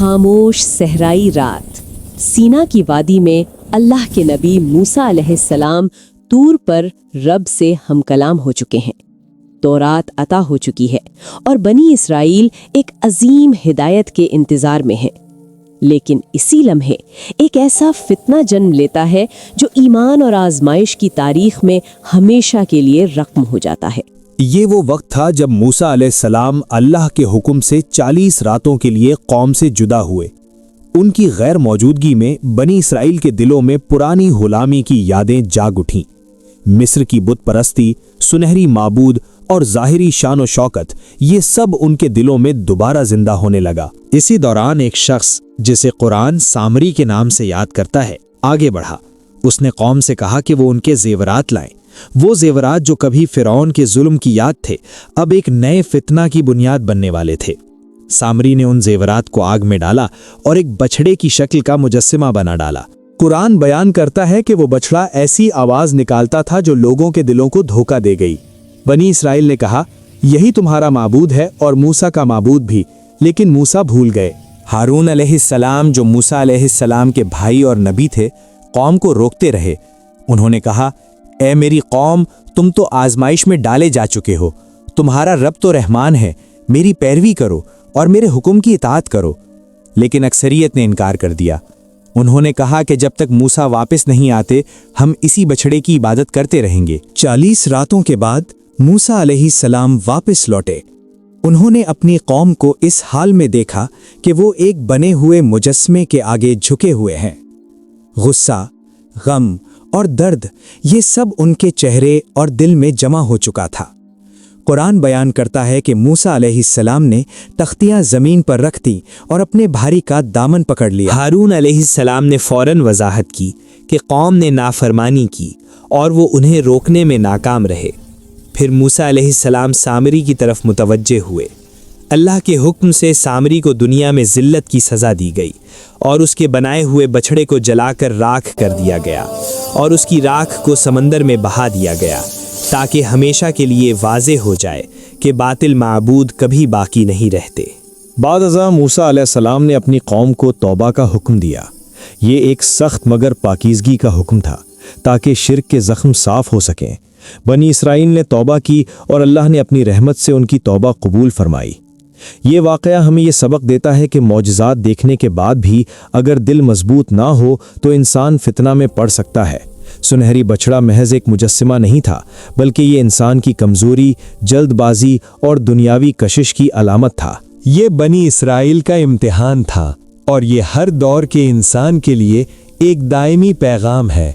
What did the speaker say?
خاموش صحرائی رات، سینا کی وادی میں اللہ کے نبی موسیٰ علیہ السلام طور پر رب سے ہم کلام ہو چکے ہیں، تورات عطا ہو چکی ہے اور بنی اسرائیل ایک عظیم ہدایت کے انتظار میں ہیں۔ لیکن اسی لمحے ایک ایسا فتنہ جنم لیتا ہے جو ایمان اور آزمائش کی تاریخ میں ہمیشہ کے لیے رقم ہو جاتا ہے۔ یہ وہ وقت تھا جب موسیٰ علیہ السلام اللہ کے حکم سے 40 راتوں کے لیے قوم سے جدا ہوئے۔ ان کی غیر موجودگی میں بنی اسرائیل کے دلوں میں پرانی غلامی کی یادیں جاگ اٹھیں۔ مصر کی بت پرستی، سنہری معبود اور ظاہری شان و شوکت، یہ سب ان کے دلوں میں دوبارہ زندہ ہونے لگا۔ اسی دوران ایک شخص جسے قرآن سامری کے نام سے یاد کرتا ہے آگے بڑھا۔ اس نے قوم سے کہا کہ وہ ان کے زیورات لائیں۔ وہ زیورات جو کبھی فرعون کے ظلم کی یاد تھے، اب ایک نئے فتنہ کی بنیاد بننے والے تھے۔ سامری نے ان زیورات کو آگ میں ڈالا اور ایک بچھڑے کی شکل کا مجسمہ بنا ڈالا۔ قرآن بیان کرتا ہے کہ وہ بچڑا ایسی آواز نکالتا تھا جو لوگوں کے دلوں کو دھوکہ دے گئی۔ بنی اسرائیل نے کہا، یہی تمہارا معبود ہے اور موسیٰ کا معبود بھی، لیکن موسیٰ بھول گئے۔ ہارون علیہ السلام جو موسیٰ علیہ السلام کے بھائی اور نبی تھے، قوم کو روکتے رہے۔ انہوں نے کہا، اے میری قوم، تم تو آزمائش میں ڈالے جا چکے ہو۔ تمہارا رب تو رحمان ہے، میری پیروی کرو اور میرے حکم کی اطاعت کرو۔ لیکن اکثریت نے انکار کر دیا۔ انہوں نے کہا کہ جب تک موسیٰ واپس نہیں آتے، ہم اسی بچھڑے کی عبادت کرتے رہیں گے۔ 40 راتوں کے بعد موسیٰ علیہ السلام واپس لوٹے۔ انہوں نے اپنی قوم کو اس حال میں دیکھا کہ وہ ایک بنے ہوئے مجسمے کے آگے جھکے ہوئے ہیں۔ غصہ، غم اور درد، یہ سب ان کے چہرے اور دل میں جمع ہو چکا تھا۔ قرآن بیان کرتا ہے کہ موسیٰ علیہ السلام نے تختیاں زمین پر رکھ دیں اور اپنے بھاری کا دامن پکڑ لیا۔ ہارون علیہ السلام نے فوراً وضاحت کی کہ قوم نے نافرمانی کی اور وہ انہیں روکنے میں ناکام رہے۔ پھر موسیٰ علیہ السلام سامری کی طرف متوجہ ہوئے۔ اللہ کے حکم سے سامری کو دنیا میں ذلت کی سزا دی گئی اور اس کے بنائے ہوئے بچھڑے کو جلا کر راکھ کر دیا گیا اور اس کی راکھ کو سمندر میں بہا دیا گیا، تاکہ ہمیشہ کے لیے واضح ہو جائے کہ باطل معبود کبھی باقی نہیں رہتے۔ بعد ازاں موسیٰ علیہ السلام نے اپنی قوم کو توبہ کا حکم دیا۔ یہ ایک سخت مگر پاکیزگی کا حکم تھا تاکہ شرک کے زخم صاف ہو سکیں۔ بنی اسرائیل نے توبہ کی اور اللہ نے اپنی رحمت سے ان کی توبہ قبول فرمائی۔ یہ واقعہ ہمیں یہ سبق دیتا ہے کہ معجزات دیکھنے کے بعد بھی اگر دل مضبوط نہ ہو تو انسان فتنہ میں پڑ سکتا ہے۔ سنہری بچڑا محض ایک مجسمہ نہیں تھا، بلکہ یہ انسان کی کمزوری، جلد بازی اور دنیاوی کشش کی علامت تھا۔ یہ بنی اسرائیل کا امتحان تھا اور یہ ہر دور کے انسان کے لیے ایک دائمی پیغام ہے۔